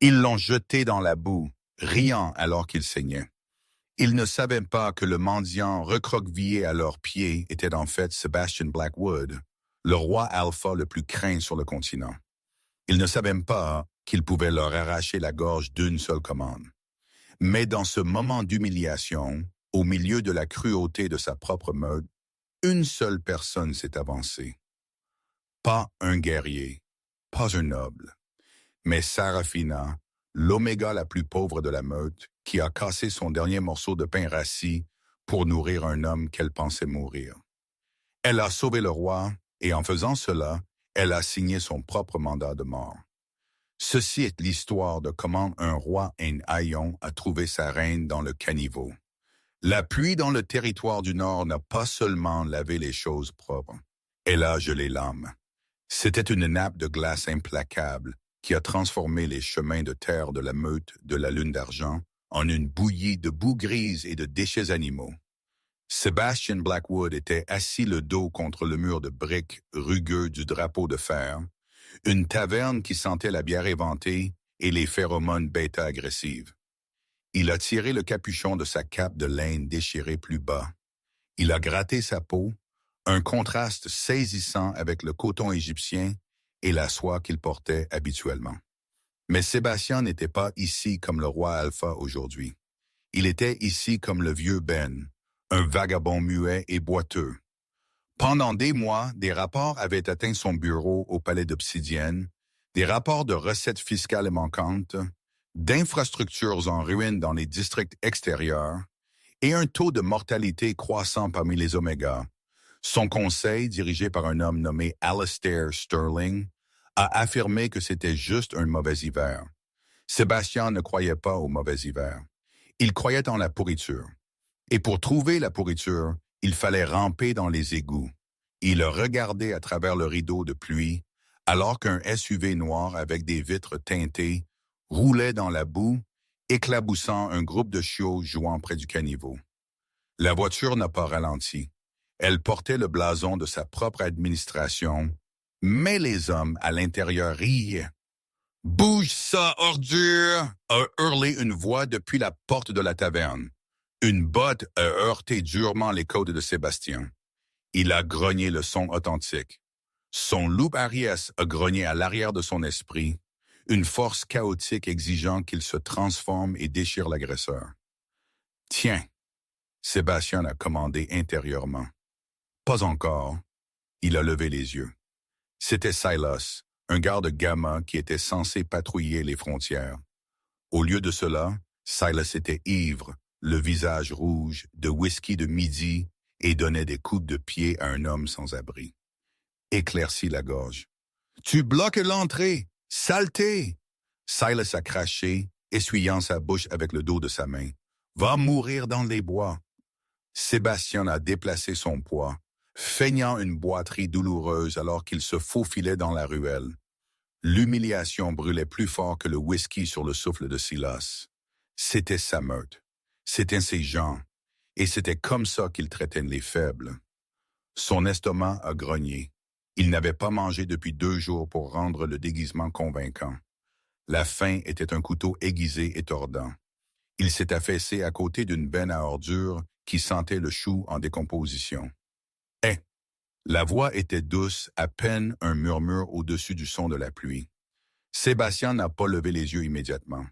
Ils l'ont jeté dans la boue, riant alors qu'il saignait. Ils ne savaient pas que le mendiant recroquevillé à leurs pieds était en fait Sebastian Blackwood, le roi alpha le plus craint sur le continent. Ils ne savaient pas qu'il pouvait leur arracher la gorge d'une seule commande. Mais dans ce moment d'humiliation, au milieu de la cruauté de sa propre meute, une seule personne s'est avancée. Pas un guerrier, pas un noble, mais Sarafina, l'oméga la plus pauvre de la meute, qui a cassé son dernier morceau de pain rassis pour nourrir un homme qu'elle pensait mourir. Elle a sauvé le roi, et en faisant cela, elle a signé son propre mandat de mort. Ceci est l'histoire de comment un roi en haillon a trouvé sa reine dans le caniveau. La pluie dans le territoire du Nord n'a pas seulement lavé les choses propres, elle a gelé l'âme. C'était une nappe de glace implacable qui a transformé les chemins de terre de la meute de la lune d'argent en une bouillie de boue grise et de déchets animaux. Sebastian Blackwood était assis le dos contre le mur de briques rugueux du drapeau de fer, une taverne qui sentait la bière éventée et les phéromones bêta-agressives. Il a tiré le capuchon de sa cape de laine déchirée plus bas. Il a gratté sa peau, un contraste saisissant avec le coton égyptien et la soie qu'il portait habituellement. Mais Sébastien n'était pas ici comme le roi Alpha aujourd'hui. Il était ici comme le vieux Ben, un vagabond muet et boiteux. Pendant des mois, des rapports avaient atteint son bureau au palais d'Obsidienne, des rapports de recettes fiscales manquantes, d'infrastructures en ruine dans les districts extérieurs et un taux de mortalité croissant parmi les Omégas. Son conseil, dirigé par un homme nommé Alastair Sterling, a affirmé que c'était juste un mauvais hiver. Sébastien ne croyait pas au mauvais hiver. Il croyait en la pourriture. Et pour trouver la pourriture, il fallait ramper dans les égouts. Il regardait à travers le rideau de pluie, alors qu'un SUV noir avec des vitres teintées roulait dans la boue, éclaboussant un groupe de chiots jouant près du caniveau. La voiture n'a pas ralenti. Elle portait le blason de sa propre administration, mais les hommes à l'intérieur riaient. « Bouge ça, ordure !» a hurlé une voix depuis la porte de la taverne. Une botte a heurté durement les côtes de Sébastien. Il a grogné le son authentique. Son loup Ariès a grogné à l'arrière de son esprit, une force chaotique exigeant qu'il se transforme et déchire l'agresseur. « Tiens !» Sébastien a commandé intérieurement. « Pas encore. » Il a levé les yeux. C'était Silas, un garde Gamma qui était censé patrouiller les frontières. Au lieu de cela, Silas était ivre, le visage rouge, de whisky de midi et donnait des coups de pied à un homme sans abri. Éclaircit la gorge. « Tu bloques l'entrée! Saleté! » Silas a craché, essuyant sa bouche avec le dos de sa main. « Va mourir dans les bois! » Sébastien a déplacé son poids, feignant une boiterie douloureuse alors qu'il se faufilait dans la ruelle. L'humiliation brûlait plus fort que le whisky sur le souffle de Silas. C'était sa meute. C'était ses gens. Et c'était comme ça qu'il traitait les faibles. Son estomac a grogné. Il n'avait pas mangé depuis 2 jours pour rendre le déguisement convaincant. La faim était un couteau aiguisé et tordant. Il s'est affaissé à côté d'une benne à ordures qui sentait le chou en décomposition. « Eh !» La voix était douce, à peine un murmure au-dessus du son de la pluie. Sébastien n'a pas levé les yeux immédiatement.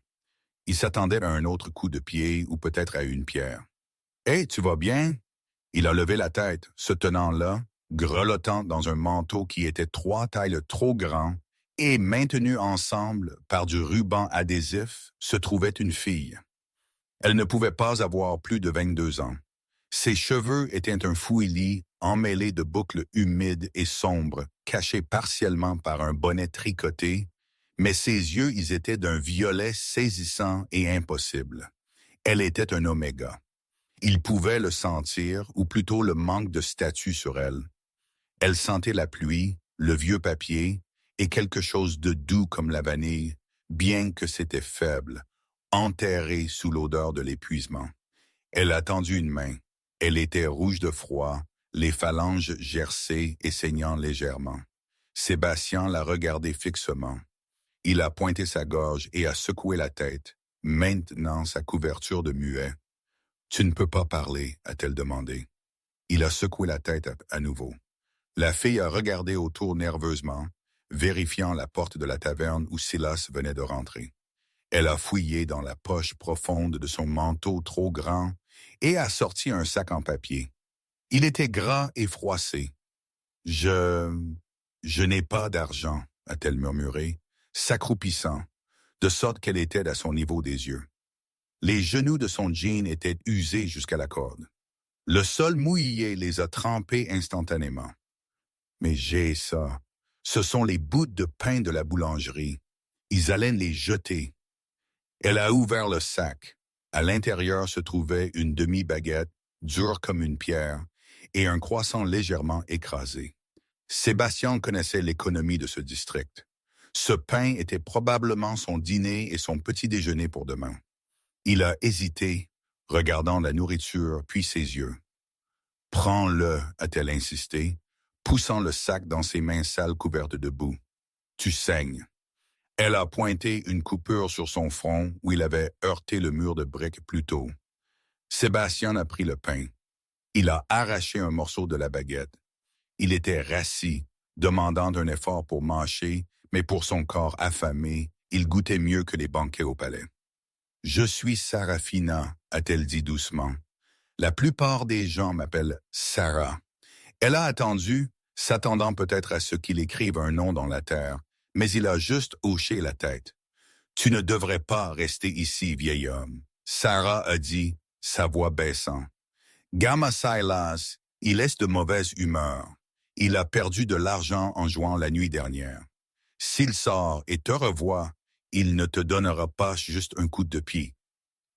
Il s'attendait à un autre coup de pied ou peut-être à une pierre. « Hey, tu vas bien? » Il a levé la tête, se tenant là, grelottant dans un manteau qui était 3 tailles trop grand, et maintenu ensemble par du ruban adhésif, se trouvait une fille. Elle ne pouvait pas avoir plus de 22 ans. Ses cheveux étaient un fouillis emmêlé de boucles humides et sombres, cachées partiellement par un bonnet tricoté, mais ses yeux, ils étaient d'un violet saisissant et impossible. Elle était un oméga. Il pouvait le sentir, ou plutôt le manque de statut sur elle. Elle sentait la pluie, le vieux papier, et quelque chose de doux comme la vanille, bien que c'était faible, enterré sous l'odeur de l'épuisement. Elle a tendu une main. Elle était rouge de froid, les phalanges gercées et saignant légèrement. Sébastien la regardait fixement. Il a pointé sa gorge et a secoué la tête, maintenant sa couverture de muet. « Tu ne peux pas parler » a-t-elle demandé. Il a secoué la tête à nouveau. La fille a regardé autour nerveusement, vérifiant la porte de la taverne où Silas venait de rentrer. Elle a fouillé dans la poche profonde de son manteau trop grand et a sorti un sac en papier. Il était gras et froissé. « Je n'ai pas d'argent » a-t-elle murmuré, s'accroupissant, de sorte qu'elle était à son niveau des yeux. Les genoux de son jean étaient usés jusqu'à la corde. Le sol mouillé les a trempés instantanément. « Mais j'ai ça. Ce sont les bouts de pain de la boulangerie. Ils allaient les jeter. » Elle a ouvert le sac. À l'intérieur se trouvait une demi-baguette, dure comme une pierre, et un croissant légèrement écrasé. Sébastien connaissait l'économie de ce district. Ce pain était probablement son dîner et son petit déjeuner pour demain. Il a hésité, regardant la nourriture, puis ses yeux. « Prends-le » a-t-elle insisté, poussant le sac dans ses mains sales couvertes de boue. « Tu saignes. » Elle a pointé une coupure sur son front où il avait heurté le mur de briques plus tôt. Sébastien a pris le pain. Il a arraché un morceau de la baguette. Il était rassis, demandant un effort pour mâcher, mais pour son corps affamé, il goûtait mieux que les banquets au palais. « Je suis Sarafina » a-t-elle dit doucement. « La plupart des gens m'appellent Sarah. » Elle a attendu, s'attendant peut-être à ce qu'il écrive un nom dans la terre, mais il a juste hoché la tête. « Tu ne devrais pas rester ici, vieil homme. » Sarah a dit, sa voix baissant. « Gamma Silas, il est de mauvaise humeur. Il a perdu de l'argent en jouant la nuit dernière. S'il sort et te revoit, il ne te donnera pas juste un coup de pied. »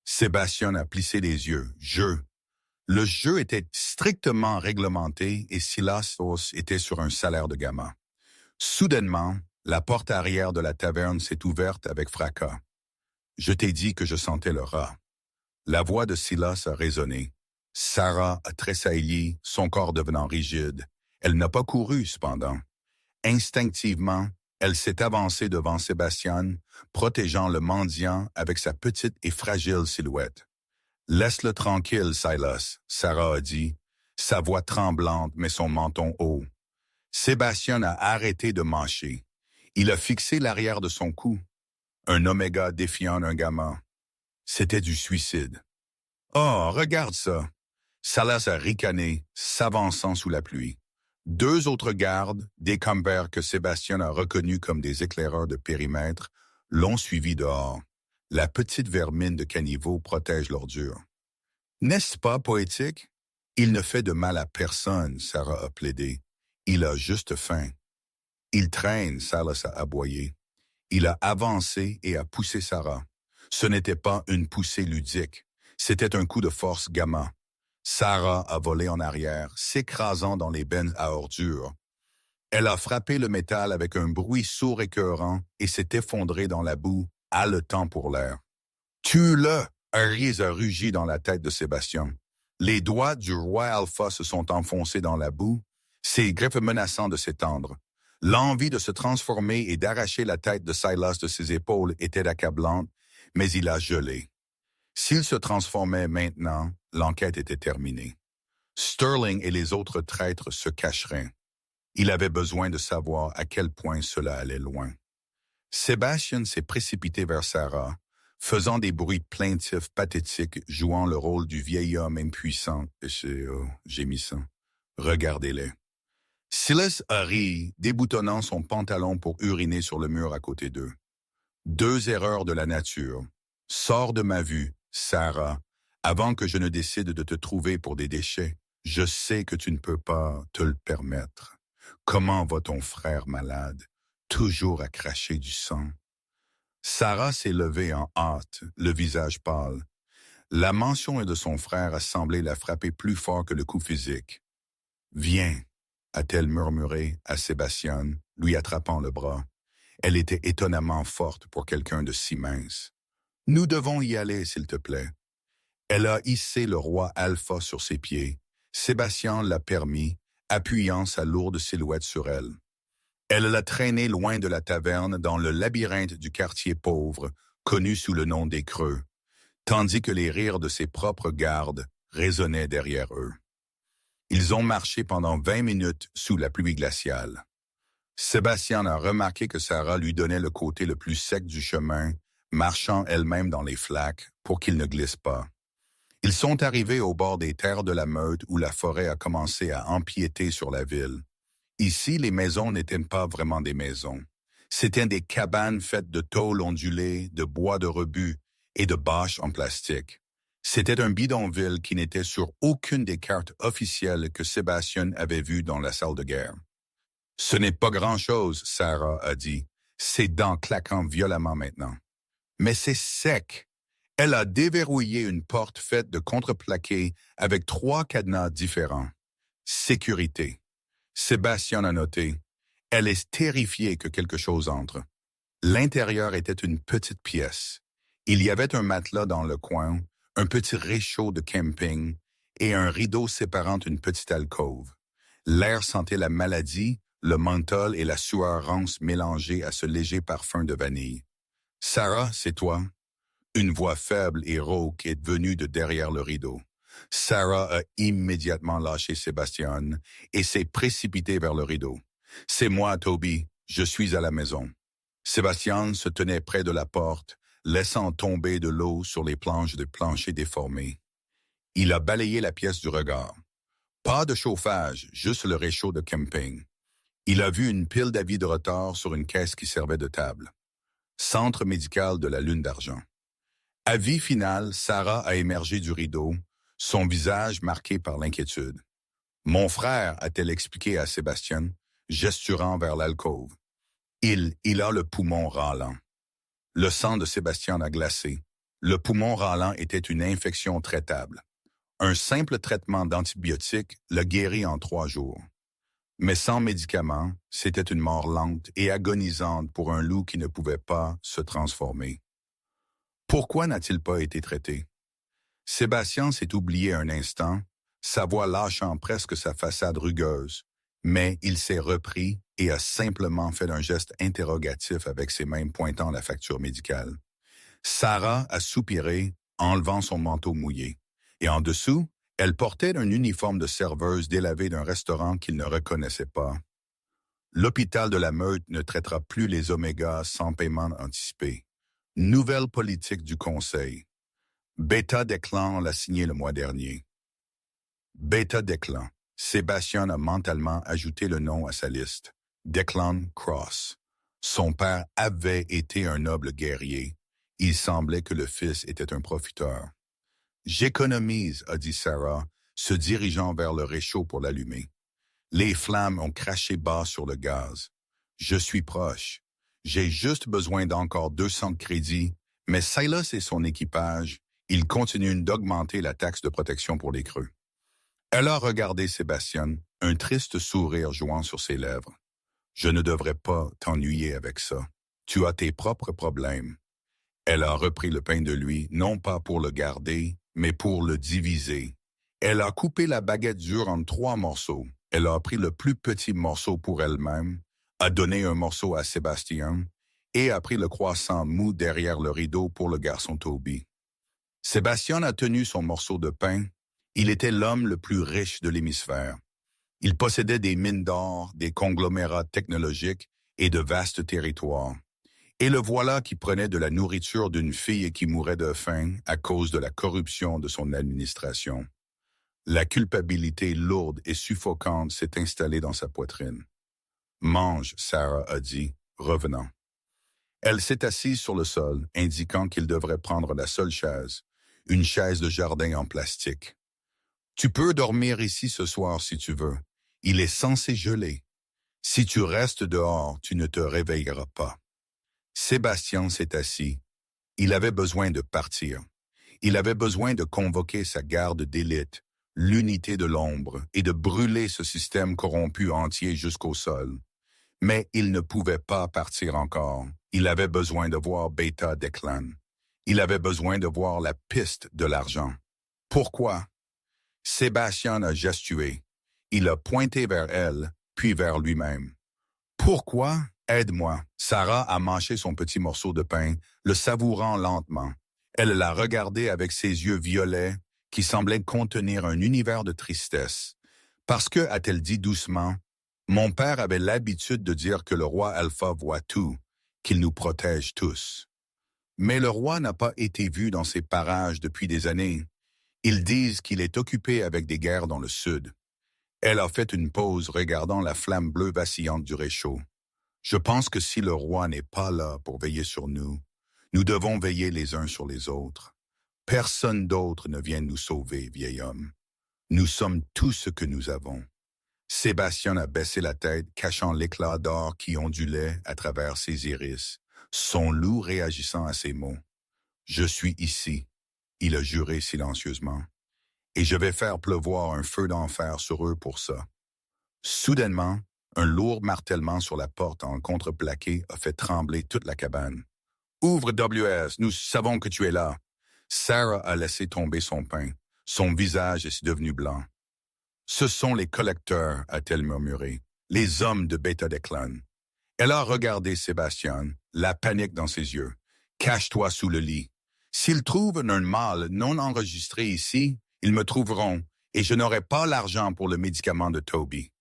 Sébastien a plissé les yeux. « Jeu. » Le jeu était strictement réglementé et Silas était sur un salaire de gamma. Soudainement, la porte arrière de la taverne s'est ouverte avec fracas. « Je t'ai dit que je sentais le rat. » La voix de Silas a résonné. Sarah a tressailli, son corps devenant rigide. Elle n'a pas couru, cependant. Instinctivement, elle s'est avancée devant Sébastien, protégeant le mendiant avec sa petite et fragile silhouette. « Laisse-le tranquille, Silas » Sarah a dit, sa voix tremblante mais son menton haut. Sébastien a arrêté de mâcher. Il a fixé l'arrière de son cou. Un oméga défiant un gamma. C'était du suicide. « Oh, regarde ça » Silas a ricané, s'avançant sous la pluie. Deux autres gardes, des compères que Sébastien a reconnus comme des éclaireurs de périmètre, l'ont suivi dehors. La petite vermine de caniveau protège l'ordure. « N'est-ce pas poétique? Il ne fait de mal à personne, » Sarah a plaidé. « Il a juste faim. » « Il traîne, » Silas a aboyé. Il a avancé et a poussé Sarah. Ce n'était pas une poussée ludique, c'était un coup de force gamma. Sarah a volé en arrière, s'écrasant dans les bennes à ordures. Elle a frappé le métal avec un bruit sourd écœurant et s'est effondrée dans la boue, haletant pour l'air. « Tue-le » un rire a rugi dans la tête de Sébastien. Les doigts du roi Alpha se sont enfoncés dans la boue, ses griffes menaçant de s'étendre. L'envie de se transformer et d'arracher la tête de Silas de ses épaules était accablante, mais il a gelé. S'il se transformait maintenant, l'enquête était terminée. Sterling et les autres traîtres se cacheraient. Il avait besoin de savoir à quel point cela allait loin. Sébastien s'est précipité vers Sarah, faisant des bruits plaintifs pathétiques, jouant le rôle du vieil homme impuissant et gémissant. Regardez-les. Silas a ri, déboutonnant son pantalon pour uriner sur le mur à côté d'eux. Deux erreurs de la nature. Sors de ma vue, Sarah, avant que je ne décide de te trouver pour des déchets. Je sais que tu ne peux pas te le permettre. Comment va ton frère malade, toujours à cracher du sang? Sarah s'est levée en hâte, le visage pâle. La mention de son frère a semblé la frapper plus fort que le coup physique. « Viens » a-t-elle murmuré à Sébastien, lui attrapant le bras. Elle était étonnamment forte pour quelqu'un de si mince. « Nous devons y aller, s'il te plaît. » Elle a hissé le roi Alpha sur ses pieds. Sébastien l'a permis, appuyant sa lourde silhouette sur elle. Elle l'a traîné loin de la taverne dans le labyrinthe du quartier pauvre, connu sous le nom des Creux, tandis que les rires de ses propres gardes résonnaient derrière eux. Ils ont marché pendant 20 minutes sous la pluie glaciale. Sébastien a remarqué que Sarah lui donnait le côté le plus sec du chemin, marchant elle-même dans les flaques pour qu'il ne glisse pas. Ils sont arrivés au bord des terres de la Meute où la forêt a commencé à empiéter sur la ville. Ici, les maisons n'étaient pas vraiment des maisons. C'étaient des cabanes faites de tôles ondulées, de bois de rebut et de bâches en plastique. C'était un bidonville qui n'était sur aucune des cartes officielles que Sébastien avait vues dans la salle de guerre. « Ce n'est pas grand-chose, Sarah a dit, ses dents claquant violemment maintenant. Mais c'est sec. Elle a déverrouillé une porte faite de contreplaqué avec 3 cadenas différents. Sécurité. Sébastien a noté. Elle est terrifiée que quelque chose entre. L'intérieur était une petite pièce. Il y avait un matelas dans le coin, un petit réchaud de camping et un rideau séparant une petite alcôve. L'air sentait la maladie, le menthol et la sueur rance mélangés à ce léger parfum de vanille. « Sarah, c'est toi? » Une voix faible et rauque est venue de derrière le rideau. Sarah a immédiatement lâché Sébastien et s'est précipitée vers le rideau. « C'est moi, Toby. Je suis à la maison. » Sébastien se tenait près de la porte, laissant tomber de l'eau sur les planches de plancher déformées. Il a balayé la pièce du regard. Pas de chauffage, juste le réchaud de camping. Il a vu une pile d'avis de retard sur une caisse qui servait de table. Centre médical de la Lune d'Argent. Avis final, Sarah a émergé du rideau, son visage marqué par l'inquiétude. « Mon frère », a-t-elle expliqué à Sébastien, gesturant vers l'alcôve. Il a le poumon râlant. Le sang de Sébastien a glacé. Le poumon râlant était une infection traitable. Un simple traitement d'antibiotiques le guérit en 3 jours. Mais sans médicaments, c'était une mort lente et agonisante pour un loup qui ne pouvait pas se transformer. Pourquoi n'a-t-il pas été traité? Sébastien s'est oublié un instant, sa voix lâchant presque sa façade rugueuse, mais il s'est repris et a simplement fait un geste interrogatif avec ses mains pointant la facture médicale. Sarah a soupiré, enlevant son manteau mouillé, et en dessous, elle portait un uniforme de serveuse délavé d'un restaurant qu'il ne reconnaissait pas. L'hôpital de la Meute ne traitera plus les omégas sans paiement anticipé. Nouvelle politique du Conseil. Beta Declan l'a signé le mois dernier. Beta Declan. Sébastien a mentalement ajouté le nom à sa liste. Declan Cross. Son père avait été un noble guerrier. Il semblait que le fils était un profiteur. « J'économise », a dit Sarah, se dirigeant vers le réchaud pour l'allumer. Les flammes ont craché bas sur le gaz. « Je suis proche. J'ai juste besoin d'encore 200 crédits, mais Silas et son équipage, ils continuent d'augmenter la taxe de protection pour les creux. » Elle a regardé Sébastien, un triste sourire jouant sur ses lèvres. « Je ne devrais pas t'ennuyer avec ça. Tu as tes propres problèmes. » Elle a repris le pain de lui, non pas pour le garder, mais pour le diviser. Elle a coupé la baguette dure en 3 morceaux. Elle a pris le plus petit morceau pour elle-même, a donné un morceau à Sébastien et a pris le croissant mou derrière le rideau pour le garçon Toby. Sébastien a tenu son morceau de pain. Il était l'homme le plus riche de l'hémisphère. Il possédait des mines d'or, des conglomérats technologiques et de vastes territoires. Et le voilà qui prenait de la nourriture d'une fille qui mourait de faim à cause de la corruption de son administration. La culpabilité lourde et suffocante s'est installée dans sa poitrine. « Mange », Sarah a dit, revenant. Elle s'est assise sur le sol, indiquant qu'il devrait prendre la seule chaise, une chaise de jardin en plastique. « Tu peux dormir ici ce soir si tu veux. Il est censé geler. Si tu restes dehors, tu ne te réveilleras pas. » Sébastien s'est assis. Il avait besoin de partir. Il avait besoin de convoquer sa garde d'élite, l'unité de l'ombre, et de brûler ce système corrompu entier jusqu'au sol. Mais il ne pouvait pas partir encore. Il avait besoin de voir Beta Declan. Il avait besoin de voir la piste de l'argent. Pourquoi? Sébastien a gestué. Il a pointé vers elle, puis vers lui-même. « Pourquoi? Aide-moi. Sarah a mâché son petit morceau de pain, le savourant lentement. Elle l'a regardé avec ses yeux violets qui semblaient contenir un univers de tristesse. Parce que, a-t-elle dit doucement, mon père avait l'habitude de dire que le roi Alpha voit tout, qu'il nous protège tous. Mais le roi n'a pas été vu dans ces parages depuis des années. Ils disent qu'il est occupé avec des guerres dans le sud. Elle a fait une pause regardant la flamme bleue vacillante du réchaud. Je pense que si le roi n'est pas là pour veiller sur nous, nous devons veiller les uns sur les autres. Personne d'autre ne vient nous sauver, vieil homme. Nous sommes tout ce que nous avons. Sébastien a baissé la tête, cachant l'éclat d'or qui ondulait à travers ses iris, son loup réagissant à ses mots. « Je suis ici », il a juré silencieusement, « et je vais faire pleuvoir un feu d'enfer sur eux pour ça. » Soudainement, un lourd martèlement sur la porte en contreplaqué a fait trembler toute la cabane. « Ouvre, WS, nous savons que tu es là. » Sarah a laissé tomber son pain. Son visage est devenu blanc. « Ce sont les collecteurs, a-t-elle murmuré, les hommes de Beta Declan. » Elle a regardé Sébastien, la panique dans ses yeux. « Cache-toi sous le lit. S'ils trouvent un mâle non enregistré ici, ils me trouveront, et je n'aurai pas l'argent pour le médicament de Toby. »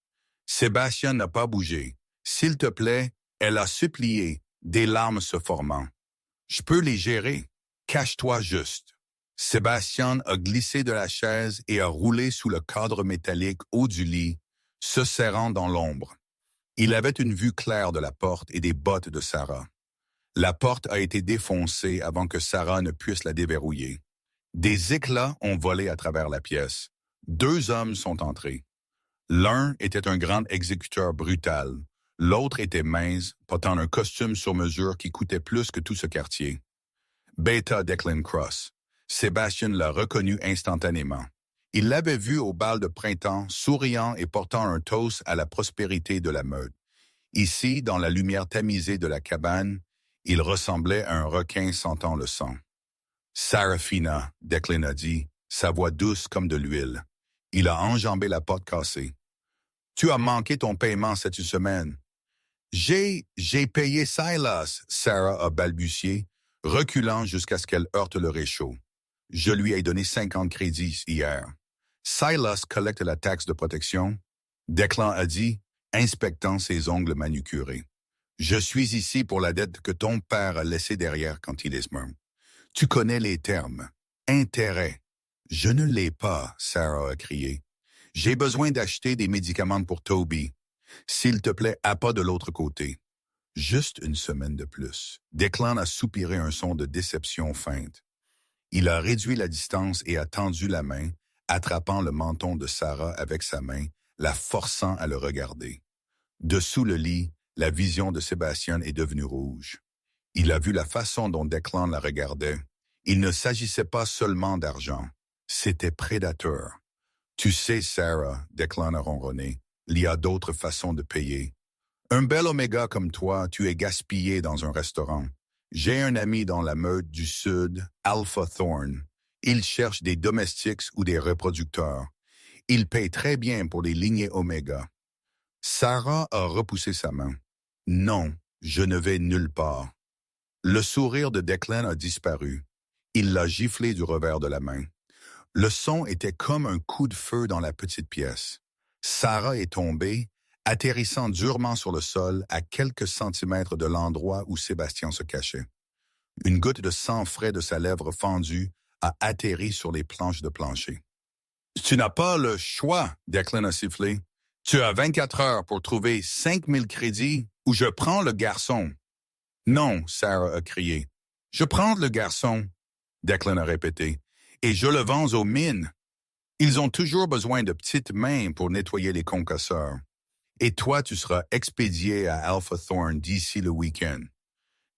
Sébastien n'a pas bougé. « S'il te plaît, elle a supplié, des larmes se formant. Je peux les gérer. Cache-toi juste. » Sébastien a glissé de la chaise et a roulé sous le cadre métallique haut du lit, se serrant dans l'ombre. Il avait une vue claire de la porte et des bottes de Sarah. La porte a été défoncée avant que Sarah ne puisse la déverrouiller. Des éclats ont volé à travers la pièce. 2 hommes sont entrés. L'un était un grand exécuteur brutal. L'autre était mince, portant un costume sur mesure qui coûtait plus que tout ce quartier. Beta Declan Cross. Sébastien l'a reconnu instantanément. Il l'avait vu au bal de printemps, souriant et portant un toast à la prospérité de la meute. Ici, dans la lumière tamisée de la cabane, il ressemblait à un requin sentant le sang. « Sarafina », Declan a dit, sa voix douce comme de l'huile. Il a enjambé la porte cassée. « Tu as manqué ton paiement cette semaine. »« J'ai payé Silas », Sarah a balbutié, reculant jusqu'à ce qu'elle heurte le réchaud. « Je lui ai donné 50 crédits hier. »« Silas collecte la taxe de protection. » Declan a dit, inspectant ses ongles manucurés. « Je suis ici pour la dette que ton père a laissée derrière quand il est mort. Tu connais les termes. Intérêt. »« Je ne l'ai pas, » Sarah a crié. « J'ai besoin d'acheter des médicaments pour Toby. S'il te plaît, à pas de l'autre côté. » Juste une semaine de plus. Declan a soupiré un son de déception feinte. Il a réduit la distance et a tendu la main, attrapant le menton de Sarah avec sa main, la forçant à le regarder. Dessous le lit, la vision de Sébastien est devenue rouge. Il a vu la façon dont Declan la regardait. Il ne s'agissait pas seulement d'argent. C'était prédateur. « Tu sais, Sarah, » Declan a ronronné, « il y a d'autres façons de payer. Un bel oméga comme toi, tu es gaspillé dans un restaurant. J'ai un ami dans la meute du Sud, Alpha Thorn. Il cherche des domestiques ou des reproducteurs. Il paye très bien pour les lignées oméga. » Sarah a repoussé sa main. « Non, je ne vais nulle part. » Le sourire de Declan a disparu. Il l'a giflé du revers de la main. Le son était comme un coup de feu dans la petite pièce. Sarah est tombée, atterrissant durement sur le sol à quelques centimètres de l'endroit où Sébastien se cachait. Une goutte de sang frais de sa lèvre fendue a atterri sur les planches de plancher. « Tu n'as pas le choix, » Declan a sifflé. « Tu as 24 heures pour trouver 5000 crédits ou je prends le garçon. »« Non, » Sarah a crié. « Je prends le garçon, » Declan a répété, « et je le vends aux mines. Ils ont toujours besoin de petites mains pour nettoyer les concasseurs. Et toi, tu seras expédié à Alpha Thorn d'ici le week-end. »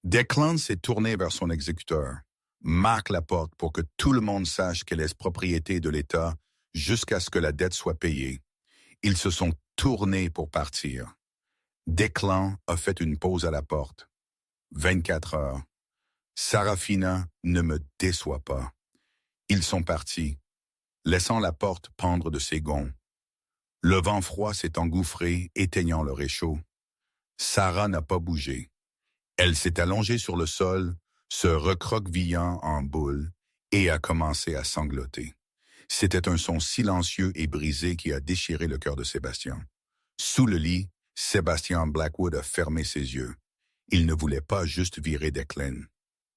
Declan s'est tourné vers son exécuteur. « Marque la porte pour que tout le monde sache qu'elle est propriété de l'État jusqu'à ce que la dette soit payée. » Ils se sont tournés pour partir. Declan a fait une pause à la porte. 24 heures. Sarafina ne me déçoit pas. Ils sont partis, laissant la porte pendre de ses gonds. Le vent froid s'est engouffré, éteignant le réchaud. Sarah n'a pas bougé. Elle s'est allongée sur le sol, se recroquevillant en boule, et a commencé à sangloter. C'était un son silencieux et brisé qui a déchiré le cœur de Sébastien. Sous le lit, Sébastien Blackwood a fermé ses yeux. Il ne voulait pas juste virer Declan,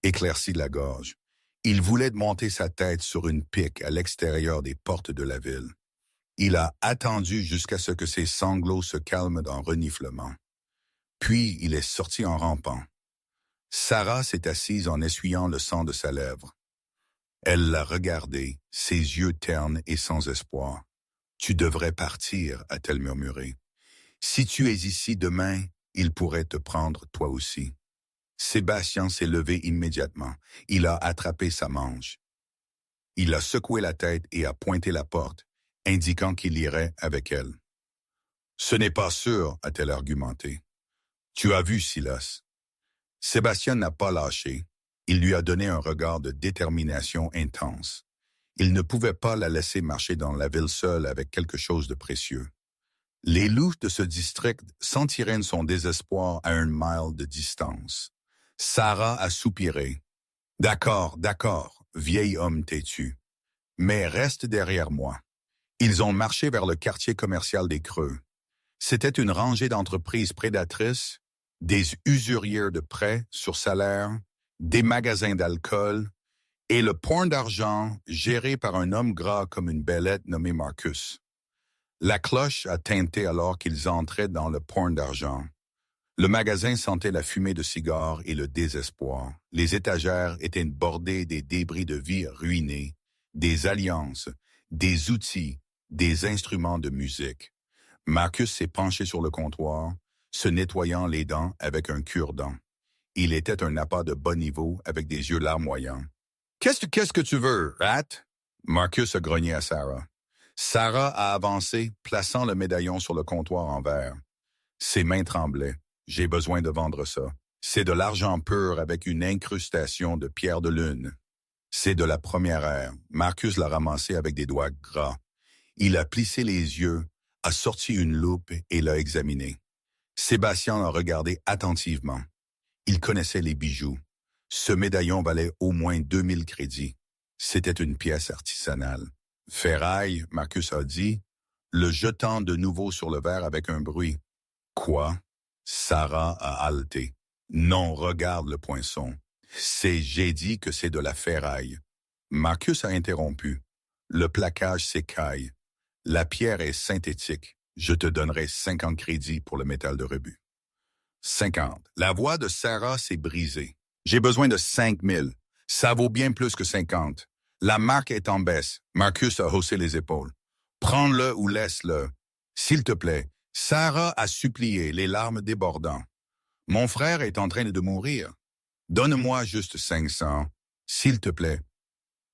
éclairci la gorge. Il voulait monter sa tête sur une pique à l'extérieur des portes de la ville. Il a attendu jusqu'à ce que ses sanglots se calment d'un reniflement. Puis il est sorti en rampant. Sarah s'est assise en essuyant le sang de sa lèvre. Elle l'a regardé, ses yeux ternes et sans espoir. « Tu devrais partir », a-t-elle murmuré. « Si tu es ici demain, il pourrait te prendre toi aussi. » Sébastien s'est levé immédiatement. Il a attrapé sa manche. Il a secoué la tête et a pointé la porte, indiquant qu'il irait avec elle. « Ce n'est pas sûr », a-t-elle argumenté. « Tu as vu Silas. » Sébastien n'a pas lâché. Il lui a donné un regard de détermination intense. Il ne pouvait pas la laisser marcher dans la ville seule avec quelque chose de précieux. Les loups de ce district sentiraient son désespoir à 1 mile de distance. Sarah a soupiré. « D'accord, vieil homme têtu. Mais reste derrière moi. » Ils ont marché vers le quartier commercial des Creux. C'était une rangée d'entreprises prédatrices, des usuriers de prêts sur salaire, des magasins d'alcool et le point d'argent géré par un homme gras comme une belette nommée Marcus. La cloche a tinté alors qu'ils entraient dans le point d'argent. Le magasin sentait la fumée de cigares et le désespoir. Les étagères étaient bordées des débris de vie ruinés, des alliances, des outils, des instruments de musique. Marcus s'est penché sur le comptoir, se nettoyant les dents avec un cure-dents. Il était un appât de bas niveau avec des yeux larmoyants. « Qu'est-ce que tu veux, rat? » Marcus a grogné à Sarah. Sarah a avancé, plaçant le médaillon sur le comptoir en verre. Ses mains tremblaient. « J'ai besoin de vendre ça. C'est de l'argent pur avec une incrustation de pierre de lune. C'est de la première ère. » Marcus l'a ramassé avec des doigts gras. Il a plissé les yeux, a sorti une loupe et l'a examiné. Sébastien l'a regardé attentivement. Il connaissait les bijoux. Ce médaillon valait au moins 2000 crédits. C'était une pièce artisanale. « Ferraille », Marcus a dit, le jetant de nouveau sur le verre avec un bruit. « Quoi ?» Sarah a haleté. « Non, regarde le poinçon. J'ai dit que c'est de la ferraille. » Marcus a interrompu. « Le plaquage s'écaille. La pierre est synthétique. Je te donnerai 50 crédits pour le métal de rebut. » 50. La voix de Sarah s'est brisée. « J'ai besoin de 5000. Ça vaut bien plus que 50. La marque est en baisse. » Marcus a haussé les épaules. « Prends-le ou laisse-le. S'il te plaît. » Sarah a supplié, les larmes débordant. « Mon frère est en train de mourir. Donne-moi juste 500. S'il te plaît. »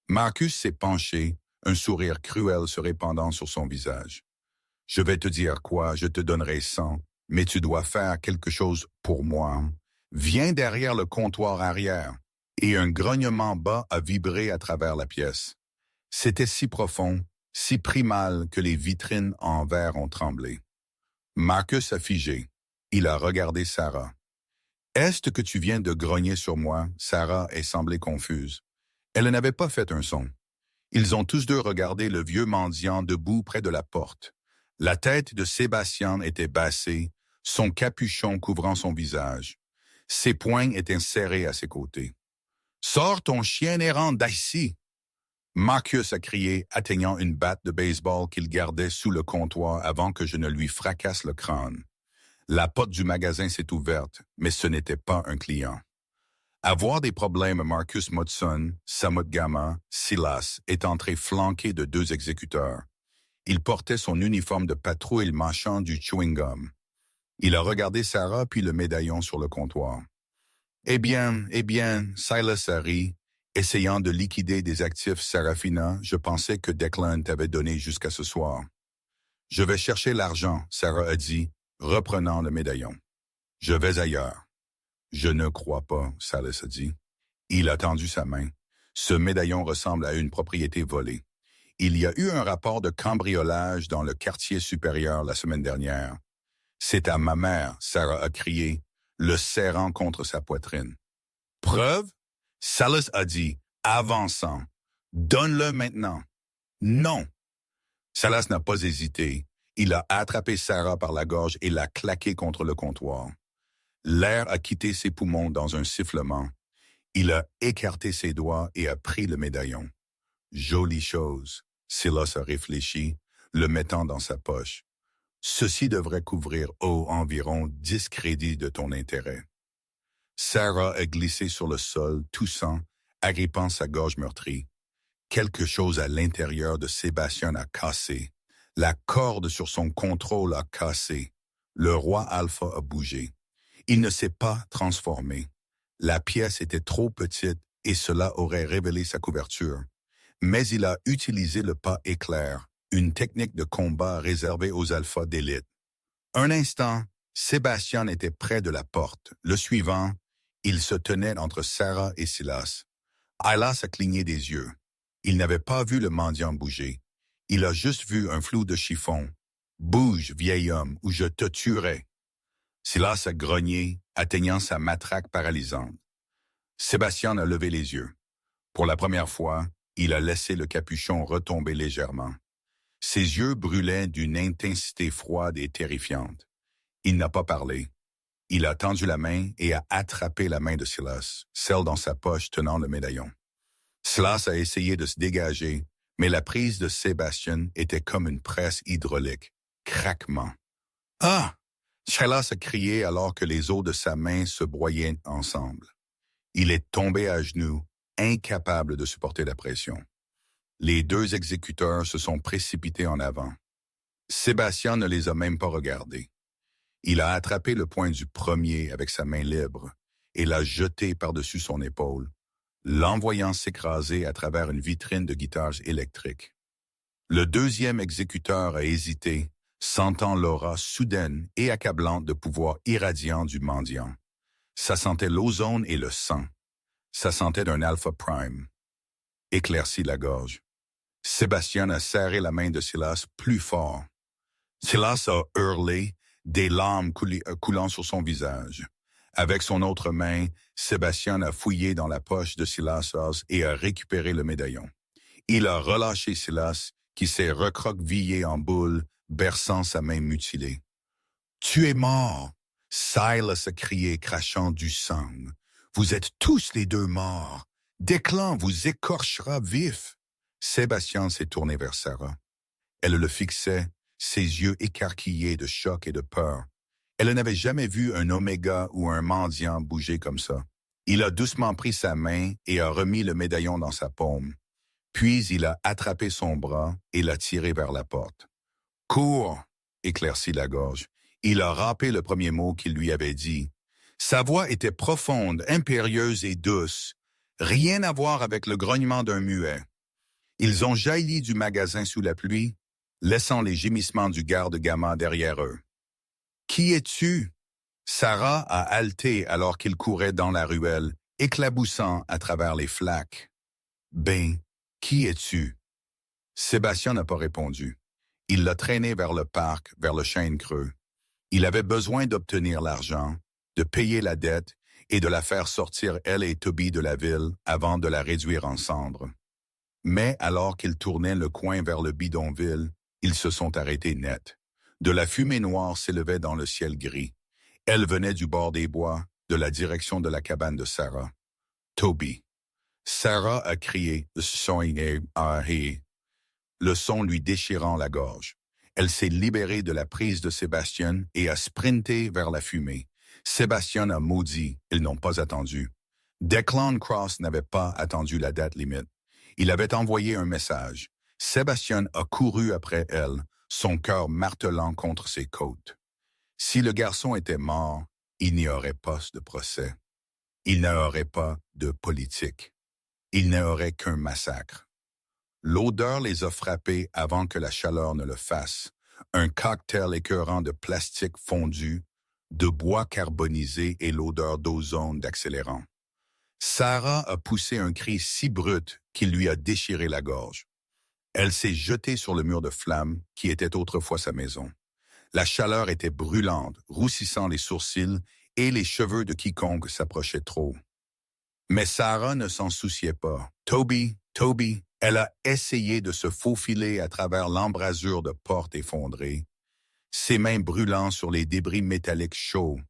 Marcus s'est penché, un sourire cruel se répandant sur son visage. « Je vais te dire quoi, je te donnerai 100. Mais tu dois faire quelque chose pour moi. Viens derrière le comptoir arrière. » Et un grognement bas a vibré à travers la pièce. C'était si profond, si primal que les vitrines en verre ont tremblé. Marcus a figé. Il a regardé Sarah. « Est-ce que tu viens de grogner sur moi ?» Sarah est semblée confuse. Elle n'avait pas fait un son. Ils ont tous deux regardé le vieux mendiant debout près de la porte. La tête de Sébastien était baissée, son capuchon couvrant son visage. Ses poings étaient serrés à ses côtés. « Sors ton chien errant d'ici !» Marcus a crié, atteignant une batte de baseball qu'il gardait sous le comptoir avant que je ne lui fracasse le crâne. La porte du magasin s'est ouverte, mais ce n'était pas un client. Avoir des problèmes, Marcus Motson, Samut-Gama, Silas est entré flanqué de 2 exécuteurs. Il portait son uniforme de patrouille mâchant du chewing-gum. Il a regardé Sarah puis le médaillon sur le comptoir. « Eh bien, Silas a ri. Essayant de liquider des actifs Serafina, je pensais que Declan t'avait donné jusqu'à ce soir. »« Je vais chercher l'argent, » Sarah a dit, reprenant le médaillon. « Je vais ailleurs. »« Je ne crois pas, » Silas a dit. Il a tendu sa main. Ce médaillon ressemble à une propriété volée. Il y a eu un rapport de cambriolage dans le quartier supérieur la semaine dernière. C'est à ma mère, Sarah a crié, le serrant contre sa poitrine. Preuve? Silas a dit, avançant. Donne-le maintenant. Non. Silas n'a pas hésité. Il a attrapé Sarah par la gorge et l'a claqué contre le comptoir. L'air a quitté ses poumons dans un sifflement. Il a écarté ses doigts et a pris le médaillon. Jolie chose. Silas a réfléchi, le mettant dans sa poche. Ceci devrait couvrir environ 10 crédits de ton intérêt. Sarah a glissé sur le sol, toussant, agrippant sa gorge meurtrie. Quelque chose à l'intérieur de Sébastien a cassé. La corde sur son contrôle a cassé. Le roi Alpha a bougé. Il ne s'est pas transformé. La pièce était trop petite et cela aurait révélé sa couverture. Mais il a utilisé le pas éclair, une technique de combat réservée aux alphas d'élite. Un instant, Sébastien était près de la porte. Le suivant, il se tenait entre Sarah et Silas. Silas a cligné des yeux. Il n'avait pas vu le mendiant bouger. Il a juste vu un flou de chiffon. « Bouge, vieil homme, ou je te tuerai. » Silas a grogné, atteignant sa matraque paralysante. Sébastien a levé les yeux. Pour la première fois, il a laissé le capuchon retomber légèrement. Ses yeux brûlaient d'une intensité froide et terrifiante. Il n'a pas parlé. Il a tendu la main et a attrapé la main de Silas, celle dans sa poche tenant le médaillon. Silas a essayé de se dégager, mais la prise de Sébastien était comme une presse hydraulique. Craquement. « Ah! » Silas a crié alors que les os de sa main se broyaient ensemble. Il est tombé à genoux, incapable de supporter la pression. Les deux exécuteurs se sont précipités en avant. Sébastien ne les a même pas regardés. Il a attrapé le poing du premier avec sa main libre et l'a jeté par-dessus son épaule, l'envoyant s'écraser à travers une vitrine de guitares électriques. Le deuxième exécuteur a hésité, sentant l'aura soudaine et accablante de pouvoir irradiant du mendiant. Ça sentait l'ozone et le sang. Ça sentait d'un Alpha Prime. Éclairci la gorge. Sébastien a serré la main de Silas plus fort. Silas a hurlé, des larmes coulant sur son visage. Avec son autre main, Sébastien a fouillé dans la poche de Silas et a récupéré le médaillon. Il a relâché Silas, qui s'est recroquevillé en boule, berçant sa main mutilée. « Tu es mort !» Silas a crié, crachant du sang. « Vous êtes tous les deux morts. Declan vous écorchera vif. » Sébastien s'est tourné vers Sarah. Elle le fixait, ses yeux écarquillés de choc et de peur. Elle n'avait jamais vu un oméga ou un mendiant bouger comme ça. Il a doucement pris sa main et a remis le médaillon dans sa paume. Puis il a attrapé son bras et l'a tiré vers la porte. « Cours !» éclaircit la gorge. Il a râpé le premier mot qu'il lui avait dit. Sa voix était profonde, impérieuse et douce. Rien à voir avec le grognement d'un muet. Ils ont jailli du magasin sous la pluie, laissant les gémissements du garde-gamin derrière eux. « Qui es-tu » Sarah a haleté alors qu'il courait dans la ruelle, éclaboussant à travers les flaques. « Ben, qui es-tu » Sébastien n'a pas répondu. Il l'a traîné vers le parc, vers le chêne creux. Il avait besoin d'obtenir l'argent, de payer la dette et de la faire sortir elle et Toby de la ville avant de la réduire en cendres. Mais alors qu'ils tournaient le coin vers le bidonville, ils se sont arrêtés net. De la fumée noire s'élevait dans le ciel gris. Elle venait du bord des bois, de la direction de la cabane de Sarah. Toby. Sarah a crié, le son lui déchirant la gorge. Elle s'est libérée de la prise de Sébastien et a sprinté vers la fumée. Sébastien a maudit, ils n'ont pas attendu. Declan Cross n'avait pas attendu la date limite. Il avait envoyé un message. Sébastien a couru après elle, son cœur martelant contre ses côtes. Si le garçon était mort, il n'y aurait pas de procès. Il n'y aurait pas de politique. Il n'y aurait qu'un massacre. L'odeur les a frappés avant que la chaleur ne le fasse. Un cocktail écœurant de plastique fondu, de bois carbonisé et l'odeur d'ozone d'accélérant. Sarah a poussé un cri si brut qu'il lui a déchiré la gorge. Elle s'est jetée sur le mur de flammes qui était autrefois sa maison. La chaleur était brûlante, roussissant les sourcils et les cheveux de quiconque s'approchait trop. Mais Sarah ne s'en souciait pas. Toby, elle a essayé de se faufiler à travers l'embrasure de porte effondrée, ses mains brûlant sur les débris métalliques chauds.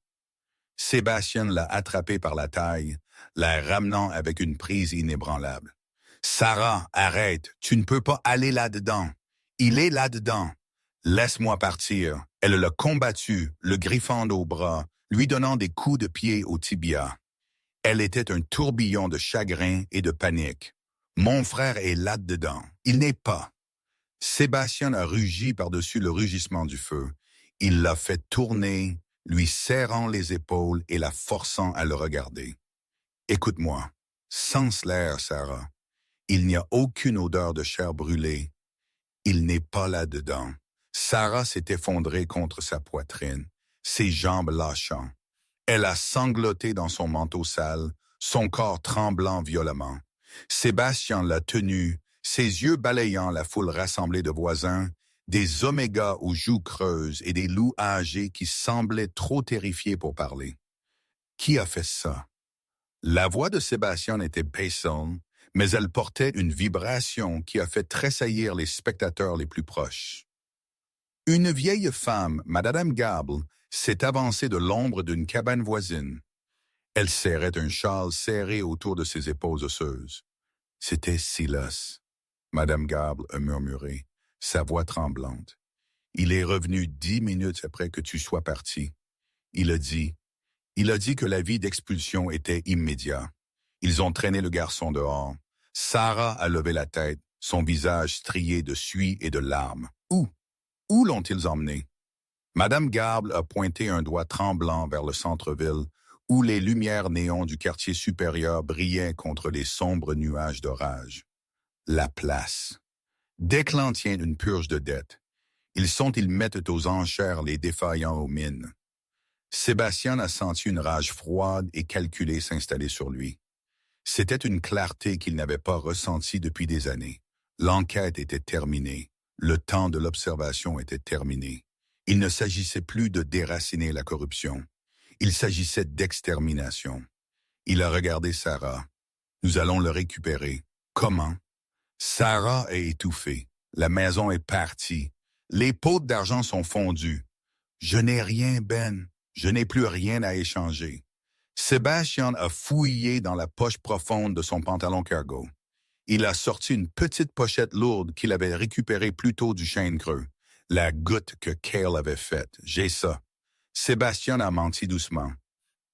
Sébastien l'a attrapée par la taille, la ramenant avec une prise inébranlable. « Sarah, arrête, tu ne peux pas aller là-dedans. Il est là-dedans. Laisse-moi partir. » Elle l'a combattu, le griffant au bras, lui donnant des coups de pied au tibia. Elle était un tourbillon de chagrin et de panique. « Mon frère est là-dedans. Il n'est pas. » Sébastien a rugi par-dessus le rugissement du feu. Il l'a fait tourner, lui serrant les épaules et la forçant à le regarder. « Écoute-moi, sens l'air, Sarah. Il n'y a aucune odeur de chair brûlée. Il n'est pas là-dedans. » Sarah s'est effondrée contre sa poitrine, ses jambes lâchant. Elle a sangloté dans son manteau sale, son corps tremblant violemment. Sébastien l'a tenue, ses yeux balayant la foule rassemblée de voisins, des omégas aux joues creuses et des loups âgés qui semblaient trop terrifiés pour parler. Qui a fait ça? La voix de Sébastien était bassonne, mais elle portait une vibration qui a fait tressaillir les spectateurs les plus proches. Une vieille femme, Madame Gable, s'est avancée de l'ombre d'une cabane voisine. Elle serrait un châle serré autour de ses épaules osseuses. C'était Silas. Madame Gable a murmuré, sa voix tremblante. Il est revenu 10 minutes après que tu sois parti. Il a dit que l'avis d'expulsion était immédiat. Ils ont traîné le garçon dehors. Sarah a levé la tête, son visage strié de suie et de larmes. Où l'ont-ils emmené? Madame Gable a pointé un doigt tremblant vers le centre-ville, où les lumières néons du quartier supérieur brillaient contre les sombres nuages d'orage. La place. Dès que l'on tient une purge de dettes, ils mettent aux enchères les défaillants aux mines. Sébastien a senti une rage froide et calculée s'installer sur lui. C'était une clarté qu'il n'avait pas ressentie depuis des années. L'enquête était terminée. Le temps de l'observation était terminé. Il ne s'agissait plus de déraciner la corruption. Il s'agissait d'extermination. Il a regardé Sarah. Nous allons le récupérer. Comment? Sarah est étouffée. La maison est partie. Les pots d'argent sont fondus. Je n'ai rien, Ben. Je n'ai plus rien à échanger. Sébastien a fouillé dans la poche profonde de son pantalon cargo. Il a sorti une petite pochette lourde qu'il avait récupérée plus tôt du chêne creux. La goutte que Cale avait faite. J'ai ça. Sébastien a menti doucement.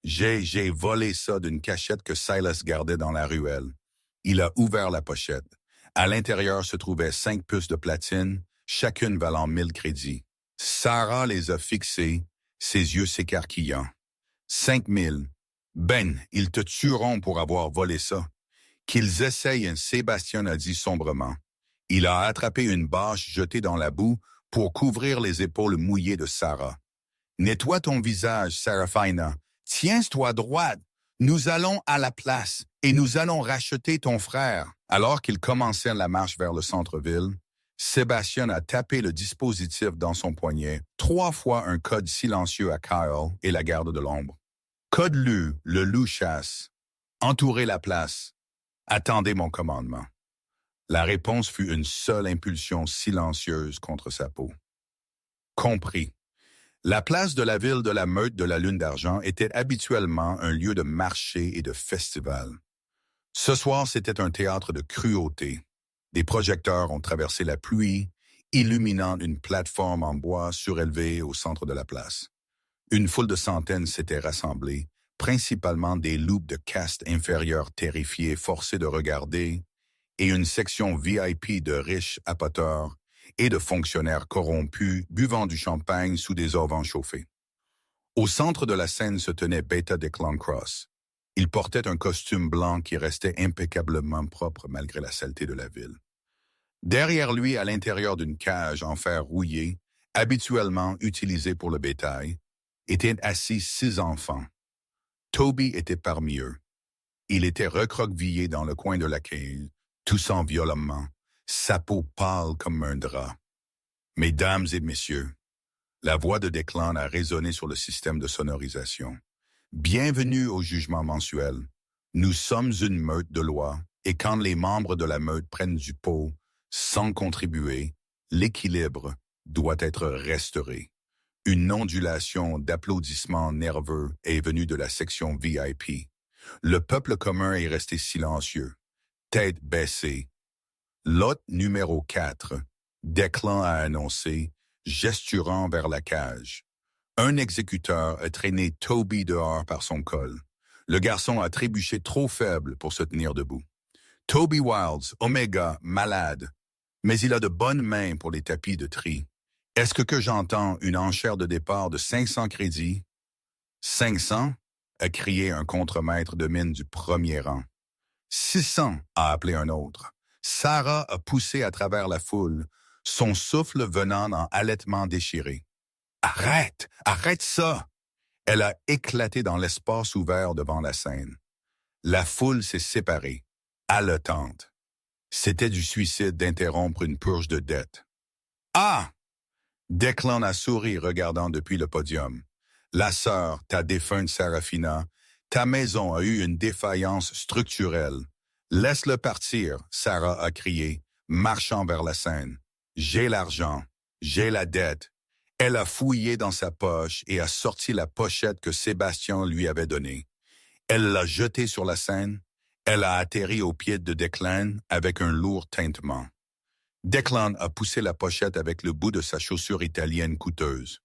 J'ai volé ça d'une cachette que Silas gardait dans la ruelle. Il a ouvert la pochette. À l'intérieur se trouvaient 5 puces de platine, chacune valant 1000 crédits. Sarah les a fixées, ses yeux s'écarquillant. 5000. Ben, ils te tueront pour avoir volé ça. Qu'ils essayent, Sébastien a dit sombrement. Il a attrapé une bâche jetée dans la boue pour couvrir les épaules mouillées de Sarah. Nettoie ton visage, Seraphina. Tiens-toi droite. Nous allons à la place et nous allons racheter ton frère. Alors qu'ils commençaient la marche vers le centre-ville, Sébastien a tapé le dispositif dans son poignet, 3 fois un code silencieux à Kyle et la garde de l'ombre. Code lu, le loup chasse. Entourez la place. Attendez mon commandement. La réponse fut une seule impulsion silencieuse contre sa peau. Compris. La place de la ville de la Meute de la Lune d'Argent était habituellement un lieu de marché et de festival. Ce soir, c'était un théâtre de cruauté. Des projecteurs ont traversé la pluie, illuminant une plateforme en bois surélevée au centre de la place. Une foule de centaines s'était rassemblée, principalement des loups de caste inférieure terrifiés forcés de regarder, et une section VIP de riches apoteurs et de fonctionnaires corrompus buvant du champagne sous des auvents chauffés. Au centre de la scène se tenait Beta de Cloncross. Il portait un costume blanc qui restait impeccablement propre malgré la saleté de la ville. Derrière lui, à l'intérieur d'une cage en fer rouillé, habituellement utilisée pour le bétail, étaient assis 6 enfants. Toby était parmi eux. Il était recroquevillé dans le coin de la cage, toussant violemment, sa peau pâle comme un drap. Mesdames et messieurs, La voix de Declan a résonné sur le système de sonorisation. Bienvenue au jugement mensuel. Nous sommes une meute de loi, et quand les membres de la meute prennent du pot sans contribuer, l'équilibre doit être restauré. Une ondulation d'applaudissements nerveux est venue de la section VIP. Le peuple commun est resté silencieux, tête baissée. Lot numéro 4, Declan a annoncé, gesturant vers la cage. Un exécuteur a traîné Toby dehors par son col. Le garçon a trébuché trop faible pour se tenir debout. Toby Wilds, Omega, malade, mais il a de bonnes mains pour les tapis de tri. Est-ce que j'entends une enchère de départ de 500 crédits? 500? A crié un contremaître de mine du premier rang. 600, a appelé un autre. Sarah a poussé à travers la foule, son souffle venant en halètement déchiré. Arrête! Arrête ça! Elle a éclaté dans l'espace ouvert devant la scène. La foule s'est séparée, haletante. C'était du suicide d'interrompre une purge de dette. Ah! Declan a souri regardant depuis le podium. La sœur, ta défunte Sarafina, ta maison a eu une défaillance structurelle. Laisse-le partir, Sarah a crié, marchant vers la scène. J'ai l'argent, j'ai la dette. Elle a fouillé dans sa poche et a sorti la pochette que Sébastien lui avait donnée. Elle l'a jetée sur la scène. Elle a atterri au pied de Declan avec un lourd tintement. Declan a poussé la pochette avec le bout de sa chaussure italienne coûteuse.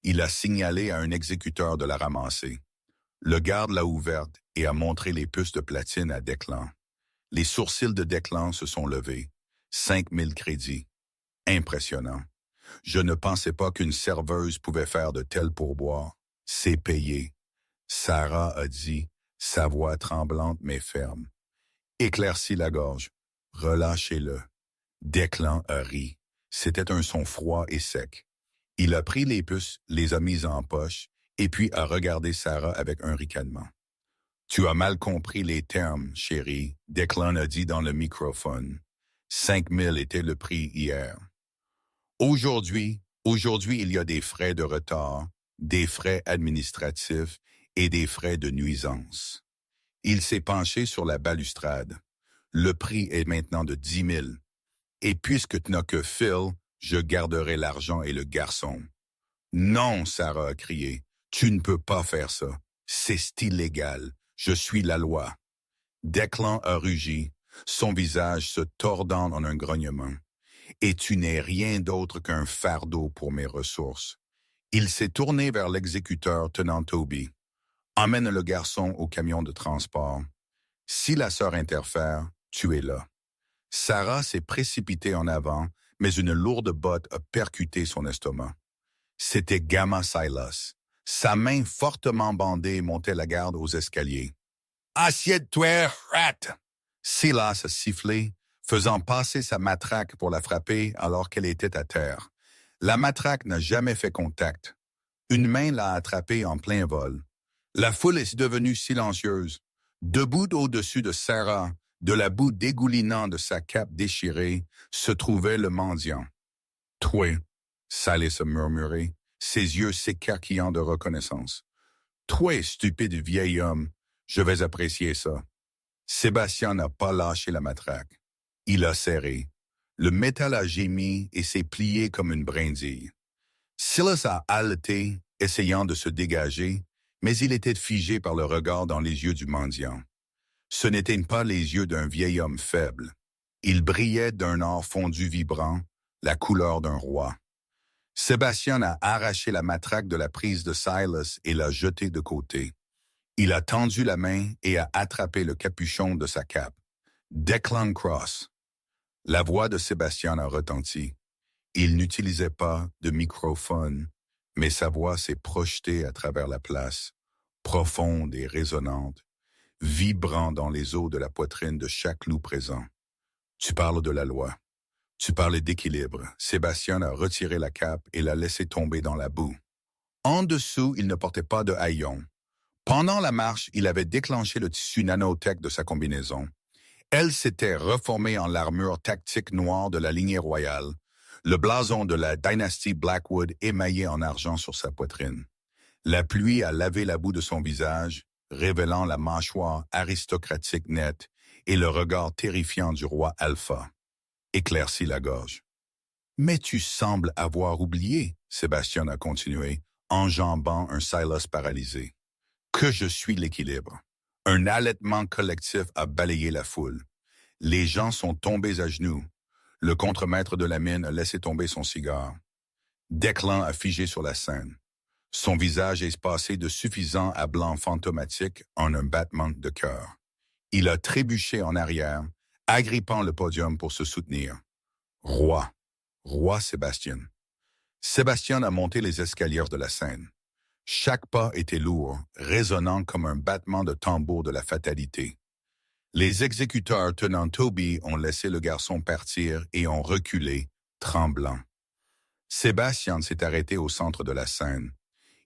Il a signalé à un exécuteur de la ramasser. Le garde l'a ouverte et a montré les puces de platine à Declan. Les sourcils de Declan se sont levés. 5000 crédits. Impressionnant. Je ne pensais pas qu'une serveuse pouvait faire de tels pourboires. C'est payé. Sarah a dit, sa voix tremblante mais ferme. Éclaircis la gorge. Relâchez-le. Declan a ri. C'était un son froid et sec. Il a pris les puces, les a mises en poche, et puis a regardé Sarah avec un ricanement. Tu as mal compris les termes, chérie, Declan a dit dans le microphone. 5000 était le prix hier. Aujourd'hui, il y a des frais de retard, des frais administratifs et des frais de nuisance. Il s'est penché sur la balustrade. Le prix est maintenant de 10 000. Et puisque tu n'as que Phil, je garderai l'argent et le garçon. Non, Sarah a crié, tu ne peux pas faire ça. C'est illégal. Je suis la loi. Declan a rugi, son visage se tordant en un grognement. Et tu n'es rien d'autre qu'un fardeau pour mes ressources. Il s'est tourné vers l'exécuteur tenant Toby. Emmène le garçon au camion de transport. Si la sœur interfère, tu es là. Sarah s'est précipitée en avant, mais une lourde botte a percuté son estomac. C'était Gamma Silas. Sa main fortement bandée montait la garde aux escaliers. « Assieds-toi, rat! » Silas a sifflé, faisant passer sa matraque pour la frapper alors qu'elle était à terre. La matraque n'a jamais fait contact. Une main l'a attrapée en plein vol. La foule est devenue silencieuse. Debout au-dessus de Sarah, de la boue dégoulinant de sa cape déchirée, se trouvait le mendiant. « Toi », Silas a murmuré, ses yeux s'écarquillant de reconnaissance. « Toi, stupide vieil homme, je vais apprécier ça. » Sébastien n'a pas lâché la matraque. Il a serré. Le métal a gémi et s'est plié comme une brindille. Silas a haleté, essayant de se dégager, mais il était figé par le regard dans les yeux du mendiant. Ce n'étaient pas les yeux d'un vieil homme faible. Ils brillaient d'un or fondu vibrant, la couleur d'un roi. Sébastien a arraché la matraque de la prise de Silas et l'a jetée de côté. Il a tendu la main et a attrapé le capuchon de sa cape. Declan Cross. La voix de Sébastien a retenti. Il n'utilisait pas de microphone, mais sa voix s'est projetée à travers la place, profonde et résonnante, vibrant dans les os de la poitrine de chaque loup présent. Tu parles de la loi. Tu parles d'équilibre. Sébastien a retiré la cape et l'a laissé tomber dans la boue. En dessous, il ne portait pas de haillons. Pendant la marche, il avait déclenché le tissu nanotech de sa combinaison. Elle s'était reformée en l'armure tactique noire de la lignée royale. le blason de la dynastie Blackwood émaillé en argent sur sa poitrine. La pluie a lavé la boue de son visage, révélant la mâchoire aristocratique nette et le regard terrifiant du roi Alpha. Éclaircit la gorge. « Mais tu sembles avoir oublié, » Sébastien a continué, enjambant un Silas paralysé. « Que je suis l'équilibre. » Un halètement collectif a balayé la foule. Les gens sont tombés à genoux. Le contremaître de la mine a laissé tomber son cigare. Declan a figé sur la scène. Son visage espacé de suffisant à blanc fantomatique en un battement de cœur. Il a trébuché en arrière, agrippant le podium pour se soutenir. Roi. Roi Sébastien. Sébastien a monté les escaliers de la scène. Chaque pas était lourd, résonnant comme un battement de tambour de la fatalité. Les exécuteurs tenant Toby ont laissé le garçon partir et ont reculé, tremblant. Sébastien s'est arrêté au centre de la scène.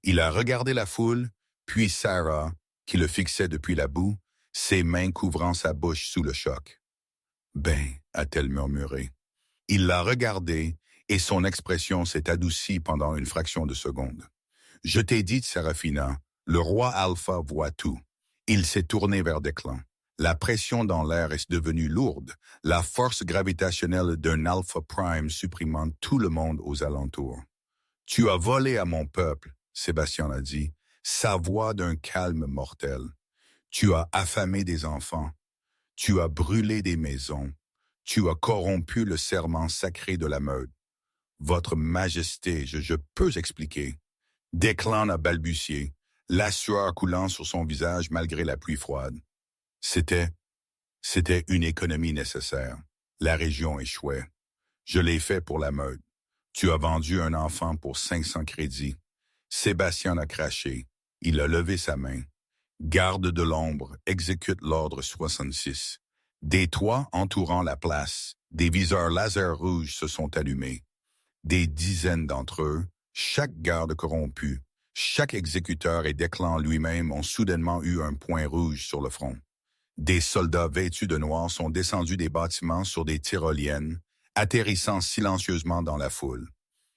Il a regardé la foule, puis Sarah, qui le fixait depuis la boue, ses mains couvrant sa bouche sous le choc. « Ben » a-t-elle murmuré. Il l'a regardée et son expression s'est adoucie pendant une fraction de seconde. « Je t'ai dit, Serafina, le roi Alpha voit tout. » Il s'est tourné vers Declan. La pression dans l'air est devenue lourde, la force gravitationnelle d'un Alpha Prime supprimant tout le monde aux alentours. « Tu as volé à mon peuple, » Sébastien a dit, sa voix d'un calme mortel. « Tu as affamé des enfants. Tu as brûlé des maisons. Tu as corrompu le serment sacré de la meute. Votre Majesté, je peux expliquer. » Declan a balbutié, la sueur coulant sur son visage malgré la pluie froide. C'était une économie nécessaire. La région échouait. Je l'ai fait pour la meute. Tu as vendu un enfant pour 500 crédits. Sébastien a craché. Il a levé sa main. Garde de l'ombre, exécute l'ordre 66. Des toits entourant la place, des viseurs laser rouges se sont allumés. Des dizaines d'entre eux, chaque garde corrompu, chaque exécuteur et Declan lui-même ont soudainement eu un point rouge sur le front. Des soldats vêtus de noir sont descendus des bâtiments sur des tyroliennes, atterrissant silencieusement dans la foule.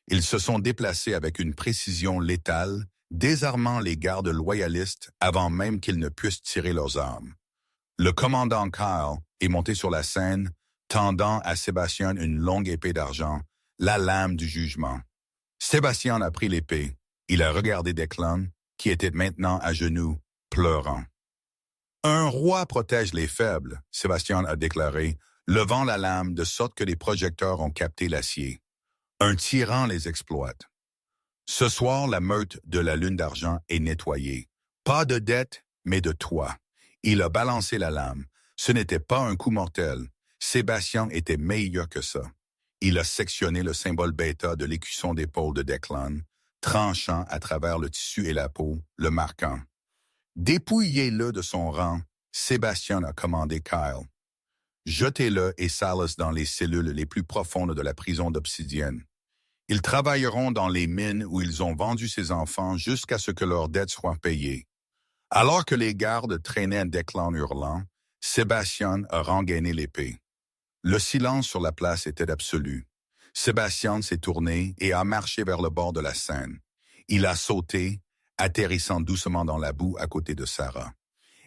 Ils se sont déplacés avec une précision létale, désarmant les gardes loyalistes avant même qu'ils ne puissent tirer leurs armes. Le commandant Kyle est monté sur la scène, tendant à Sébastien une longue épée d'argent, la lame du jugement. Sébastien a pris l'épée. Il a regardé Declan, qui était maintenant à genoux, pleurant. « Un roi protège les faibles », Sébastien a déclaré, levant la lame de sorte que les projecteurs ont capté l'acier. Un tyran les exploite. Ce soir, la meute de la Lune d'Argent est nettoyée. Pas de dette, mais de toi. Il a balancé la lame. Ce n'était pas un coup mortel. Sébastien était meilleur que ça. Il a sectionné le symbole bêta de l'écusson d'épaule de Declan, tranchant à travers le tissu et la peau, le marquant. Dépouillez-le de son rang, Sébastien a commandé Kyle. Jetez-le et Silas dans les cellules les plus profondes de la prison d'Obsidienne. Ils travailleront dans les mines où ils ont vendu ses enfants jusqu'à ce que leurs dettes soient payées. Alors que les gardes traînaient Declan hurlant, Sébastien a rengainé l'épée. Le silence sur la place était absolu. Sébastien s'est tourné et a marché vers le bord de la Seine. Il a sauté, atterrissant doucement dans la boue à côté de Sarah.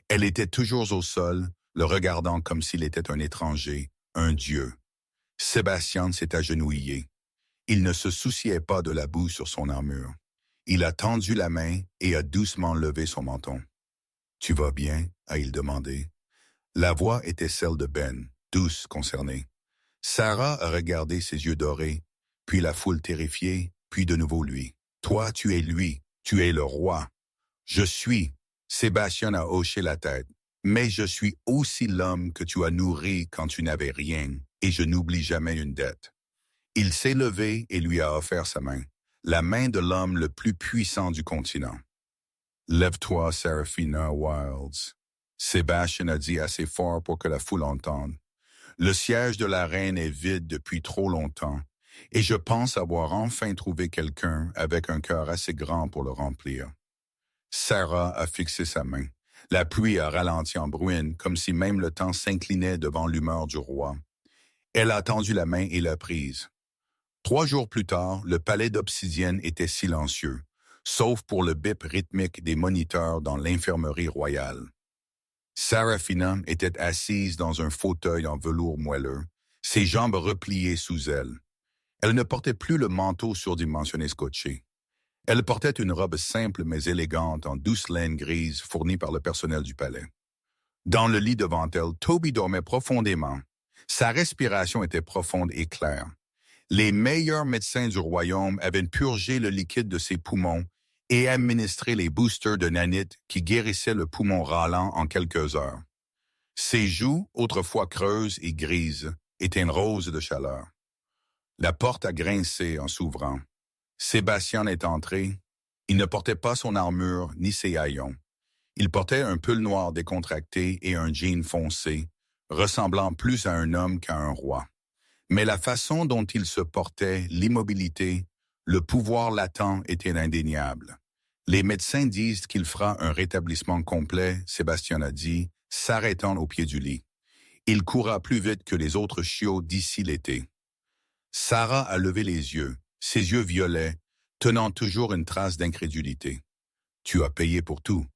Elle était toujours au sol, le regardant comme s'il était un étranger, un dieu. Sébastien s'est agenouillé. Il ne se souciait pas de la boue sur son armure. Il a tendu la main et a doucement levé son menton. « Tu vas bien ?» a-t-il demandé. La voix était celle de Ben, douce, concernée. Sarah a regardé ses yeux dorés, puis la foule terrifiée, puis de nouveau lui. « Toi, tu es lui, tu es le roi. »« Je suis. » Sébastien a hoché la tête. « Mais je suis aussi l'homme que tu as nourri quand tu n'avais rien, et je n'oublie jamais une dette. » Il s'est levé et lui a offert sa main, la main de l'homme le plus puissant du continent. « Lève-toi, Serafina Wilds. » Sébastien a dit assez fort pour que la foule entende. « Le siège de la reine est vide depuis trop longtemps, et je pense avoir enfin trouvé quelqu'un avec un cœur assez grand pour le remplir. » Sarah a fixé sa main. La pluie a ralenti en bruine, comme si même le temps s'inclinait devant l'humeur du roi. Elle a tendu la main et l'a prise. 3 jours plus tard, le palais d'obsidienne était silencieux, sauf pour le bip rythmique des moniteurs dans l'infirmerie royale. Sarafina était assise dans un fauteuil en velours moelleux, ses jambes repliées sous elle. Elle ne portait plus le manteau surdimensionné scotché. Elle portait une robe simple mais élégante en douce laine grise fournie par le personnel du palais. Dans le lit devant elle, Toby dormait profondément. Sa respiration était profonde et claire. Les meilleurs médecins du royaume avaient purgé le liquide de ses poumons et administré les boosters de nanite qui guérissaient le poumon râlant en quelques heures. Ses joues, autrefois creuses et grises, étaient roses de chaleur. La porte a grincé en s'ouvrant. Sébastien est entré. Il ne portait pas son armure ni ses haillons. Il portait un pull noir décontracté et un jean foncé, ressemblant plus à un homme qu'à un roi. Mais la façon dont il se portait, l'immobilité, le pouvoir latent étaient indéniables. Les médecins disent qu'il fera un rétablissement complet, Sébastien a dit, s'arrêtant au pied du lit. Il courra plus vite que les autres chiots d'ici l'été. Sarah a levé les yeux, ses yeux violets, tenant toujours une trace d'incrédulité. Tu as payé pour tout.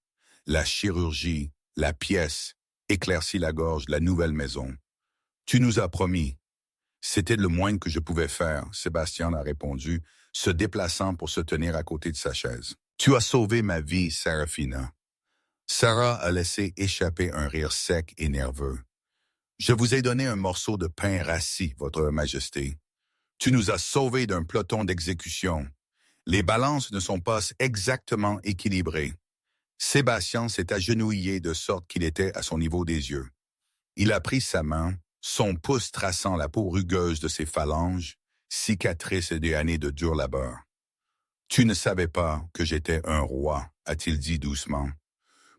La chirurgie, la pièce, éclairci la gorge, la nouvelle maison. Tu nous as promis. C'était le moins que je pouvais faire, Sébastien a répondu, se déplaçant pour se tenir à côté de sa chaise. Tu as sauvé ma vie, Sarafina. Sarah a laissé échapper un rire sec et nerveux. Je vous ai donné un morceau de pain rassis, Votre Majesté. Tu nous as sauvés d'un peloton d'exécution. Les balances ne sont pas exactement équilibrées. Sébastien s'est agenouillé de sorte qu'il était à son niveau des yeux. Il a pris sa main, son pouce traçant la peau rugueuse de ses phalanges, cicatrice des années de dur labeur. « Tu ne savais pas que j'étais un roi, a-t-il dit doucement.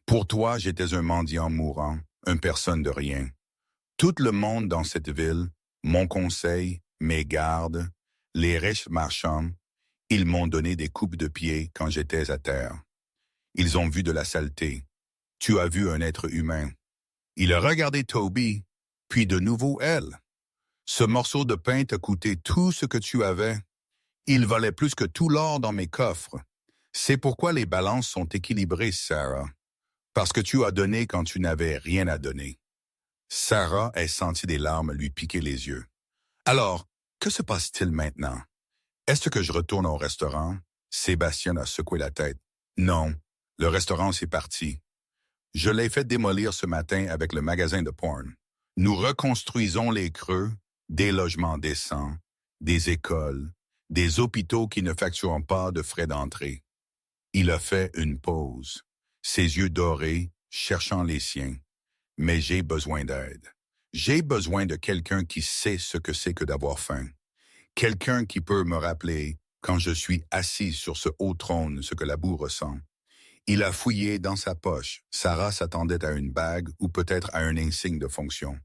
Pour toi, j'étais un mendiant mourant, une personne de rien. Tout le monde dans cette ville, mon conseil, mes gardes, les riches marchands, ils m'ont donné des coupes de pied quand j'étais à terre. Ils ont vu de la saleté. Tu as vu un être humain. » Il a regardé Toby, puis de nouveau elle. « Ce morceau de pain t'a coûté tout ce que tu avais. Il valait plus que tout l'or dans mes coffres. C'est pourquoi les balances sont équilibrées, Sarah. Parce que tu as donné quand tu n'avais rien à donner. » Sarah a senti des larmes lui piquer les yeux. « Alors, que se passe-t-il maintenant? Est-ce que je retourne au restaurant? » Sébastien a secoué la tête. « Non, le restaurant c'est parti. Je l'ai fait démolir ce matin avec le magasin de porn. Nous reconstruisons les creux, des logements décents, des écoles, des hôpitaux qui ne facturent pas de frais d'entrée. » Il a fait une pause, ses yeux dorés, cherchant les siens. « Mais j'ai besoin d'aide. J'ai besoin de quelqu'un qui sait ce que c'est que d'avoir faim. Quelqu'un qui peut me rappeler, quand je suis assis sur ce haut trône, ce que la boue ressent. » Il a fouillé dans sa poche. Sarah s'attendait à une bague ou peut-être à un insigne de fonction.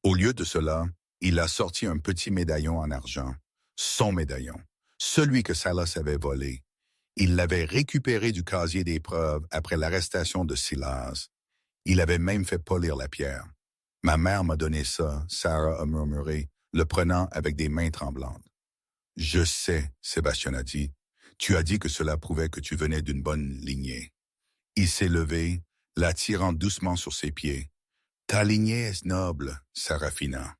Au lieu de cela, il a sorti un petit médaillon en argent. Son médaillon. Celui que Salas avait volé. Il l'avait récupéré du casier des preuves après l'arrestation de Silas. Il avait même fait polir la pierre. « Ma mère m'a donné ça, » Sarah a murmuré, le prenant avec des mains tremblantes. « Je sais, » Sébastien a dit. « Tu as dit que cela prouvait que tu venais d'une bonne lignée. » Il s'est levé, la tirant doucement sur ses pieds. « Ta lignée est noble, Sarafina.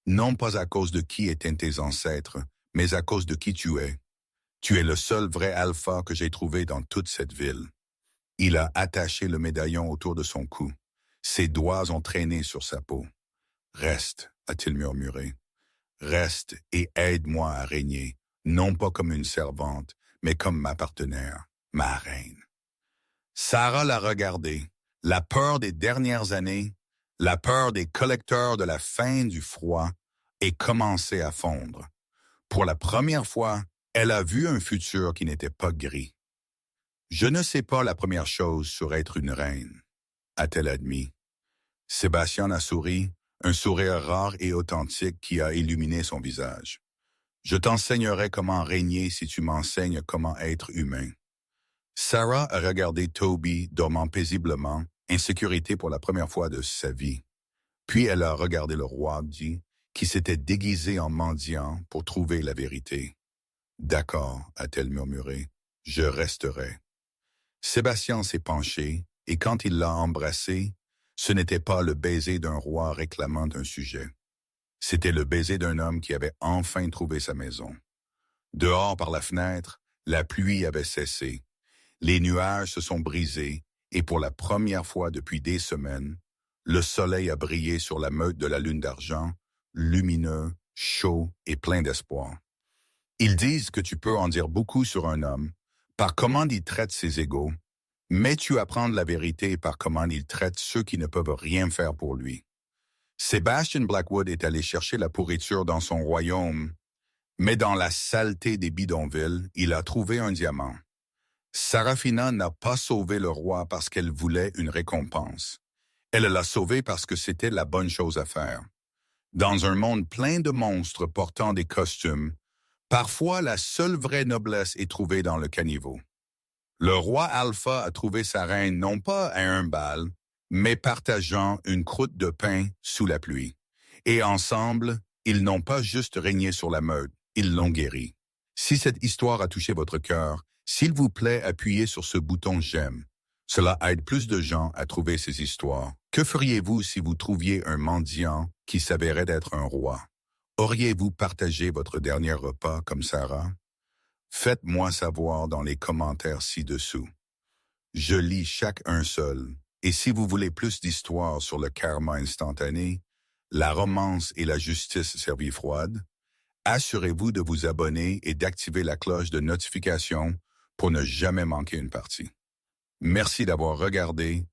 Non pas à cause de qui étaient tes ancêtres, mais à cause de qui tu es. Tu es le seul vrai alpha que j'ai trouvé dans toute cette ville. » Il a attaché le médaillon autour de son cou. Ses doigts ont traîné sur sa peau. « Reste, » a-t-il murmuré. « Reste et aide-moi à régner, non pas comme une servante, mais comme ma partenaire, ma reine. » Sarah l'a regardé. La peur des dernières années, la peur des collecteurs de la fin du froid, est commencée à fondre. Pour la première fois, elle a vu un futur qui n'était pas gris. « Je ne sais pas la première chose sur être une reine, » a-t-elle admis. Sébastien a souri, un sourire rare et authentique qui a illuminé son visage. « Je t'enseignerai comment régner si tu m'enseignes comment être humain. » Sarah a regardé Toby dormant paisiblement, insécurité pour la première fois de sa vie. Puis elle a regardé le roi, dit qui s'était déguisé en mendiant pour trouver la vérité. « D'accord, a-t-elle murmuré, je resterai. » Sébastien s'est penché, et quand il l'a embrassé, ce n'était pas le baiser d'un roi réclamant un sujet. C'était le baiser d'un homme qui avait enfin trouvé sa maison. Dehors par la fenêtre, la pluie avait cessé. Les nuages se sont brisés, et pour la première fois depuis des semaines, le soleil a brillé sur la meute de la lune d'argent, lumineux, chaud et plein d'espoir. Ils disent que tu peux en dire beaucoup sur un homme, par comment il traite ses égaux, mais tu apprends la vérité par comment il traite ceux qui ne peuvent rien faire pour lui. Sebastian Blackwood est allé chercher la pourriture dans son royaume, mais dans la saleté des bidonvilles, il a trouvé un diamant. Sarafina n'a pas sauvé le roi parce qu'elle voulait une récompense. Elle l'a sauvé parce que c'était la bonne chose à faire. Dans un monde plein de monstres portant des costumes, parfois la seule vraie noblesse est trouvée dans le caniveau. Le roi Alpha a trouvé sa reine non pas à un bal, mais partageant une croûte de pain sous la pluie. Et ensemble, ils n'ont pas juste régné sur la meute, ils l'ont guéri. Si cette histoire a touché votre cœur, s'il vous plaît, appuyez sur ce bouton « J'aime ». Cela aide plus de gens à trouver ces histoires. Que feriez-vous si vous trouviez un mendiant qui s'avérait être un roi? Auriez-vous partagé votre dernier repas comme Sarah? Faites-moi savoir dans les commentaires ci-dessous. Je lis chacun seul, et si vous voulez plus d'histoires sur le karma instantané, la romance et la justice servie froide, assurez-vous de vous abonner et d'activer la cloche de notification pour ne jamais manquer une partie. Merci d'avoir regardé